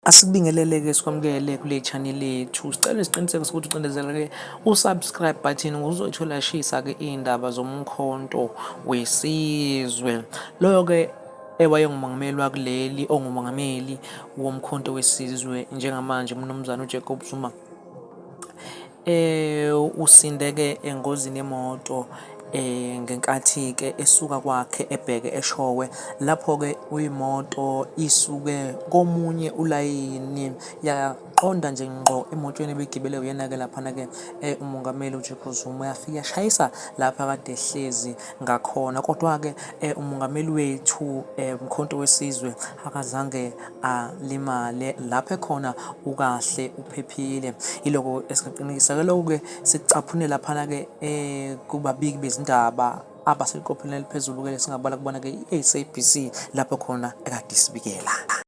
Asikubingelele-ke sikwamukele kule channel yethu. Sicela isiqiniseko sokuthi ucindezela-ke u-subscribe button ukuze uzothola shisa-ke iy'ndaba zomkhonto wesizwe. Loyo-ke wayengumongameli wakuleli ongumongameli womkhonto wesizwe njengamanje umnumzane uJacob Zuma usinde-ke engozini yemoto ngenkathi-ke esuka kwakhe ebheke eShowe. Lapho-ke imoto isuke komunye ulayini yaqonda nje ngqo emotweni ebigibele uyena-ke laphana-ke umongameli uJacob Zuma yafika yashayisa lapha kade ehlezi ngakhona. Kodwa-ke umongameli wethu umkhonto wesizwe akazange alimale lapho ekhona ukahle uphephile. Iloko esingaqinisekisa-ke lokho-ke sikucaphune laphana-ke kubabiki bezindaba abaseqophelweni eliphezulu-ke singabala kubona-ke i-SABC lapho khona ekade isibikela.